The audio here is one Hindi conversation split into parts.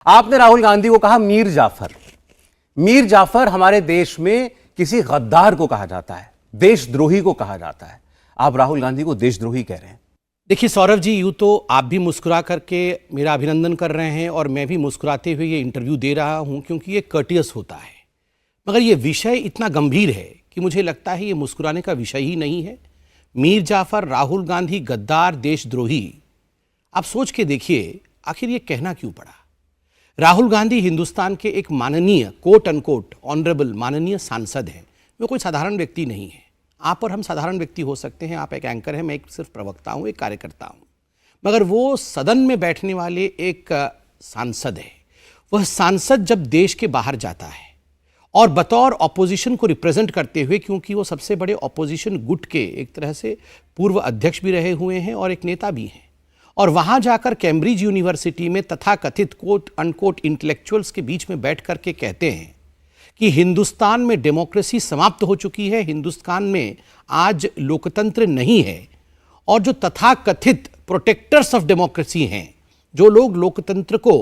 आपने राहुल गांधी को कहा मीर जाफर। मीर जाफर हमारे देश में किसी गद्दार को कहा जाता है, देशद्रोही को कहा जाता है। आप राहुल गांधी को देशद्रोही कह रहे हैं। देखिए सौरभ जी, यूँ तो आप भी मुस्कुरा करके मेरा अभिनंदन कर रहे हैं और मैं भी मुस्कुराते हुए ये इंटरव्यू दे रहा हूँ क्योंकि ये कर्टियस होता है, मगर ये विषय इतना गंभीर है कि मुझे लगता है ये मुस्कुराने का विषय ही नहीं है। मीर जाफर, राहुल गांधी गद्दार, देशद्रोही, आप सोच के देखिए आखिर ये कहना क्यों पड़ा। राहुल गांधी हिंदुस्तान के एक माननीय कोट अनकोट ऑनरेबल माननीय सांसद हैं। वो कोई साधारण व्यक्ति नहीं है। आप और हम साधारण व्यक्ति हो सकते हैं, आप एक एंकर हैं, मैं एक सिर्फ प्रवक्ता हूँ, एक कार्यकर्ता हूँ, मगर वो सदन में बैठने वाले एक सांसद है। वह सांसद जब देश के बाहर जाता है और बतौर ऑपोजिशन को रिप्रेजेंट करते हुए, क्योंकि वो सबसे बड़े ऑपोजिशन गुट के एक तरह से पूर्व अध्यक्ष भी रहे हुए हैं और एक नेता भी हैं, और वहाँ जाकर कैम्ब्रिज यूनिवर्सिटी में तथाकथित कोट अनकोट इंटेलेक्चुअल्स के बीच में बैठ करके कहते हैं कि हिंदुस्तान में डेमोक्रेसी समाप्त हो चुकी है, हिंदुस्तान में आज लोकतंत्र नहीं है, और जो तथाकथित प्रोटेक्टर्स ऑफ डेमोक्रेसी हैं, जो लोग लोकतंत्र को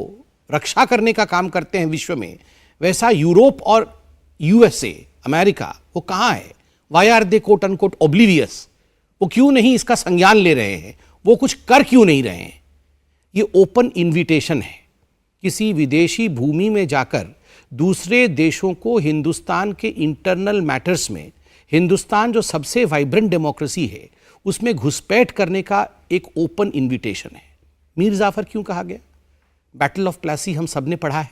रक्षा करने का काम करते हैं विश्व में, वैसा यूरोप और यूएसए अमेरिका वो कहाँ है? Why are they quote unquote oblivious? वो क्यों नहीं इसका संज्ञान ले रहे हैं? वो कुछ कर क्यों नहीं रहे हैं? ये ओपन इन्विटेशन है किसी विदेशी भूमि में जाकर दूसरे देशों को हिंदुस्तान के इंटरनल मैटर्स में, हिंदुस्तान जो सबसे वाइब्रेंट डेमोक्रेसी है, उसमें घुसपैठ करने का एक ओपन इन्विटेशन है। मीर जाफर क्यों कहा गया? बैटल ऑफ प्लासी हम सब ने पढ़ा है।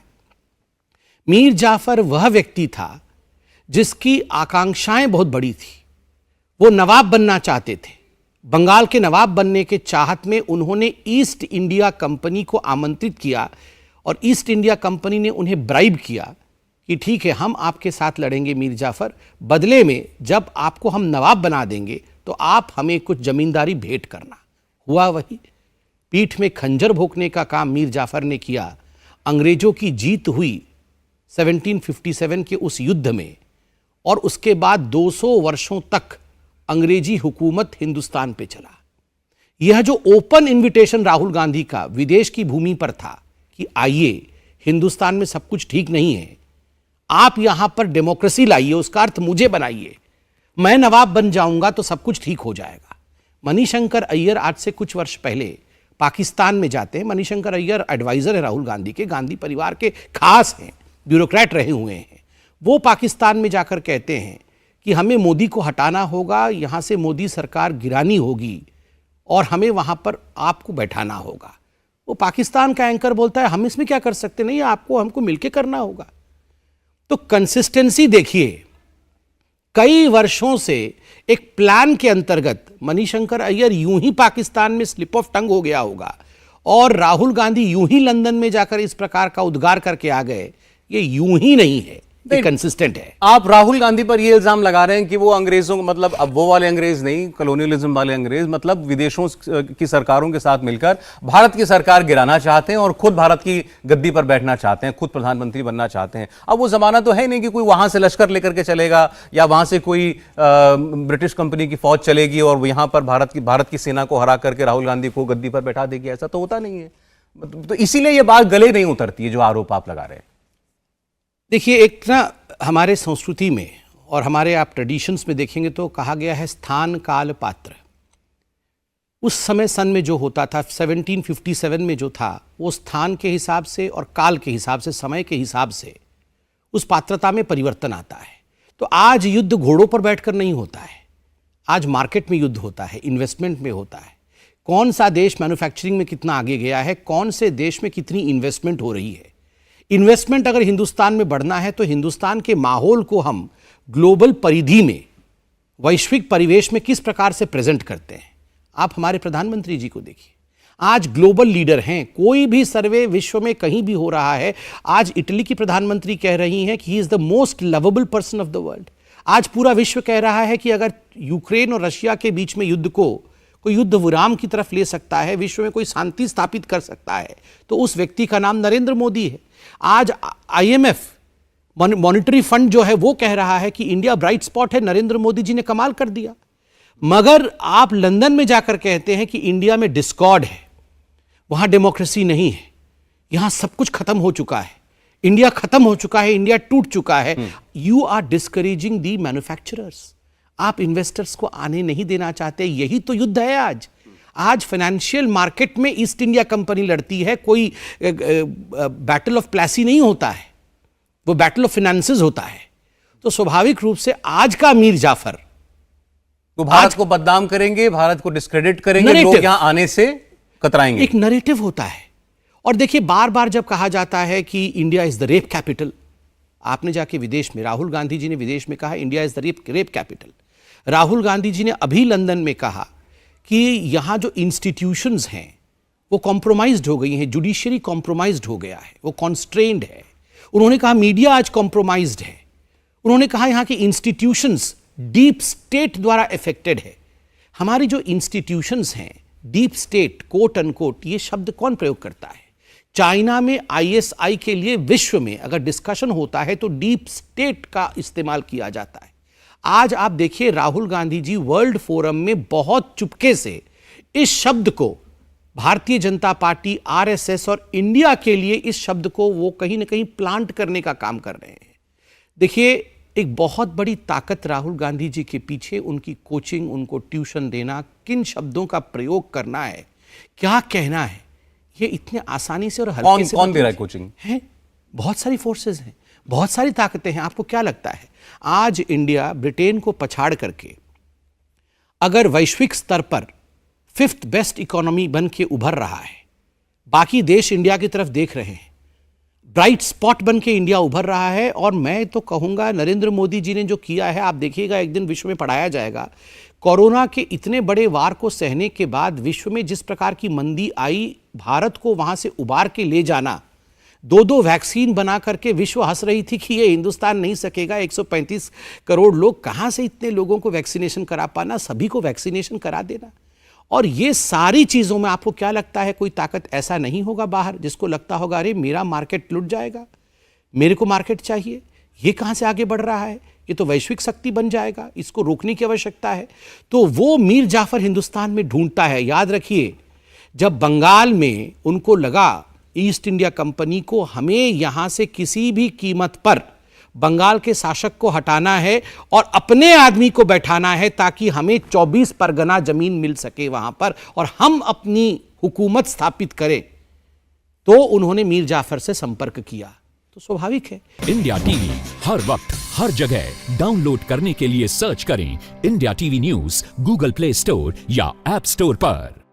मीर जाफर वह व्यक्ति था जिसकी आकांक्षाएं बहुत बड़ी थी। वो नवाब बनना चाहते थे। बंगाल के नवाब बनने के चाहत में उन्होंने ईस्ट इंडिया कंपनी को आमंत्रित किया और ईस्ट इंडिया कंपनी ने उन्हें ब्राइब किया कि ठीक है, हम आपके साथ लड़ेंगे मीर जाफर, बदले में जब आपको हम नवाब बना देंगे तो आप हमें कुछ जमींदारी भेंट करना। हुआ वही। पीठ में खंजर भोंकने का काम मीर जाफर ने किया। अंग्रेजों की जीत हुई 1757 के उस युद्ध में, और उसके बाद 200 वर्षों तक अंग्रेजी हुकूमत हिंदुस्तान पे चला। यह जो ओपन इन्विटेशन राहुल गांधी का विदेश की भूमि पर था कि आइए, हिंदुस्तान में सब कुछ ठीक नहीं है, आप यहां पर डेमोक्रेसी लाइए, उसका अर्थ मुझे बनाइए, मैं नवाब बन जाऊंगा तो सब कुछ ठीक हो जाएगा। मणिशंकर अय्यर आज से कुछ वर्ष पहले पाकिस्तान में जाते हैं। मणिशंकर अय्यर एडवाइजर है राहुल गांधी के, गांधी परिवार के खास हैं, ब्यूरोक्रेट रहे हुए हैं। वो पाकिस्तान में जाकर कहते हैं कि हमें मोदी को हटाना होगा, यहाँ से मोदी सरकार गिरानी होगी और हमें वहाँ पर आपको बैठाना होगा। वो पाकिस्तान का एंकर बोलता है हम इसमें क्या कर सकते, नहीं, आपको हमको मिलके करना होगा। तो कंसिस्टेंसी देखिए, कई वर्षों से एक प्लान के अंतर्गत मणिशंकर अय्यर यूं ही पाकिस्तान में स्लिप ऑफ टंग हो गया होगा और राहुल गांधी यूं ही लंदन में जाकर इस प्रकार का उद्गार करके आ गए। ये यूं ही नहीं है, ये कंसिस्टेंट है। आप राहुल गांधी पर यह इल्जाम लगा रहे हैं कि वो अंग्रेजों, मतलब अब वो वाले अंग्रेज नहीं, कॉलोनियलिज्म वाले अंग्रेज, मतलब विदेशों की सरकारों के साथ मिलकर भारत की सरकार गिराना चाहते हैं और खुद भारत की गद्दी पर बैठना चाहते हैं, खुद प्रधानमंत्री बनना चाहते हैं। अब वो जमाना तो है नहीं कि कोई वहां से लश्कर लेकर के चलेगा या वहां से कोई ब्रिटिश कंपनी की फौज चलेगी और यहां पर भारत की सेना को हरा करके राहुल गांधी को गद्दी पर बैठा देगी। ऐसा तो होता नहीं है। तो इसीलिए ये बात गले नहीं उतरती है जो आरोप आप लगा रहे हैं। देखिए, एक ना हमारे संस्कृति में और हमारे आप ट्रेडिशंस में देखेंगे तो कहा गया है स्थान काल पात्र। उस समय सन में जो होता था 1757 में जो था, वो स्थान के हिसाब से और काल के हिसाब से, समय के हिसाब से उस पात्रता में परिवर्तन आता है। तो आज युद्ध घोड़ों पर बैठकर नहीं होता है, आज मार्केट में युद्ध होता है, इन्वेस्टमेंट में होता है। कौन सा देश मैन्युफैक्चरिंग में कितना आगे गया है, कौन से देश में कितनी इन्वेस्टमेंट हो रही है। इन्वेस्टमेंट अगर हिंदुस्तान में बढ़ना है तो हिंदुस्तान के माहौल को हम ग्लोबल परिधि में, वैश्विक परिवेश में किस प्रकार से प्रेजेंट करते हैं। आप हमारे प्रधानमंत्री जी को देखिए, आज ग्लोबल लीडर हैं। कोई भी सर्वे विश्व में कहीं भी हो रहा है, आज इटली की प्रधानमंत्री कह रही हैं कि he is the most lovable person of the world. आज पूरा विश्व कह रहा है कि अगर यूक्रेन और रशिया के बीच में युद्ध को कोई युद्ध विराम की तरफ ले सकता है, विश्व में कोई शांति स्थापित कर सकता है, तो उस व्यक्ति का नाम नरेंद्र मोदी है। आज IMF मॉनिटरी फंड जो है वो कह रहा है कि इंडिया ब्राइट स्पॉट है, नरेंद्र मोदी जी ने कमाल कर दिया। मगर आप लंदन में जाकर कहते हैं कि इंडिया में डिस्कॉर्ड है, वहां डेमोक्रेसी नहीं है, यहां सब कुछ खत्म हो चुका है, इंडिया खत्म हो चुका है, इंडिया टूट चुका है, you are discouraging the manufacturers. आप इन्वेस्टर्स को आने नहीं देना चाहते। यही तो युद्ध है आज। आज फाइनेंशियल मार्केट में ईस्ट इंडिया कंपनी लड़ती है, कोई बैटल ऑफ प्लासी नहीं होता है, वो बैटल ऑफ फाइनेंसेस होता है। तो स्वाभाविक रूप से आज का मीर जाफर वो भारत को बदनाम करेंगे, भारत को डिस्क्रेडिट करेंगे, लोग Narrative. यहां आने से कतराएंगे। एक नरेटिव होता है। और देखिए, बार बार जब कहा जाता है कि India is the rape capital, आपने जाके विदेश में, राहुल गांधी जी ने विदेश में कहा India is the rape capital. Rahul Gandhi ji ने अभी लंदन में कहा कि यहां जो इंस्टीट्यूशंस हैं वो कॉम्प्रोमाइज्ड हो गई हैं, जुडिशरी कॉम्प्रोमाइज्ड हो गया है, वो कॉन्स्ट्रेन्ड है। उन्होंने कहा मीडिया आज कॉम्प्रोमाइज्ड है। उन्होंने कहा यहां की इंस्टीट्यूशंस डीप स्टेट द्वारा अफेक्टेड है। हमारी जो इंस्टीट्यूशंस हैं, डीप स्टेट, कोट अनकोट, ये शब्द कौन प्रयोग करता है? चाइना में आईएसआई के लिए विश्व में अगर डिस्कशन होता है तो डीप स्टेट का इस्तेमाल किया जाता है। आज आप देखिए, राहुल गांधी जी वर्ल्ड फोरम में बहुत चुपके से इस शब्द को, भारतीय जनता पार्टी, आरएसएस और इंडिया के लिए इस शब्द को वो कहीं ना कहीं प्लांट करने का काम कर रहे हैं। देखिए, एक बहुत बड़ी ताकत राहुल गांधी जी के पीछे, उनकी कोचिंग, उनको ट्यूशन देना, किन शब्दों का प्रयोग करना है, क्या कहना है, ये इतने आसानी से और हल्के से कौन दे रहा है कोचिंग? है, बहुत सारी फोर्सेस हैं, बहुत सारी ताकतें हैं। आपको क्या लगता है आज इंडिया ब्रिटेन को पछाड़ करके अगर वैश्विक स्तर पर 5th बेस्ट इकोनॉमी बन के उभर रहा है, बाकी देश इंडिया की तरफ देख रहे हैं, ब्राइट स्पॉट बन के इंडिया उभर रहा है, और मैं तो कहूंगा नरेंद्र मोदी जी ने जो किया है, आप देखिएगा एक दिन विश्व में पढ़ाया जाएगा। कोरोना के इतने बड़े वार को सहने के बाद विश्व में जिस प्रकार की मंदी आई, भारत को वहां से उबार के ले जाना, 2-2 वैक्सीन बना करके विश्व हंस रही थी कि ये हिंदुस्तान नहीं सकेगा, 135 करोड़ लोग, कहां से इतने लोगों को वैक्सीनेशन करा पाना, सभी को वैक्सीनेशन करा देना। और ये सारी चीजों में आपको क्या लगता है कोई ताकत ऐसा नहीं होगा बाहर जिसको लगता होगा अरे मेरा मार्केट लुट जाएगा, मेरे को मार्केट चाहिए, ये कहां से आगे बढ़ रहा है, ये तो वैश्विक शक्ति बन जाएगा, इसको रोकने की आवश्यकता है। तो वो मीर जाफर हिंदुस्तान में ढूंढता है। याद रखिए, जब बंगाल में उनको लगा ईस्ट इंडिया कंपनी को हमें यहां से किसी भी कीमत पर बंगाल के शासक को हटाना है और अपने आदमी को बैठाना है ताकि हमें 24 परगना जमीन मिल सके वहां पर और हम अपनी हुकूमत स्थापित करें, तो उन्होंने मीर जाफर से संपर्क किया। तो स्वाभाविक है। इंडिया टीवी हर वक्त हर जगह डाउनलोड करने के लिए सर्च करें India TV news Google play store या ऐप स्टोर पर।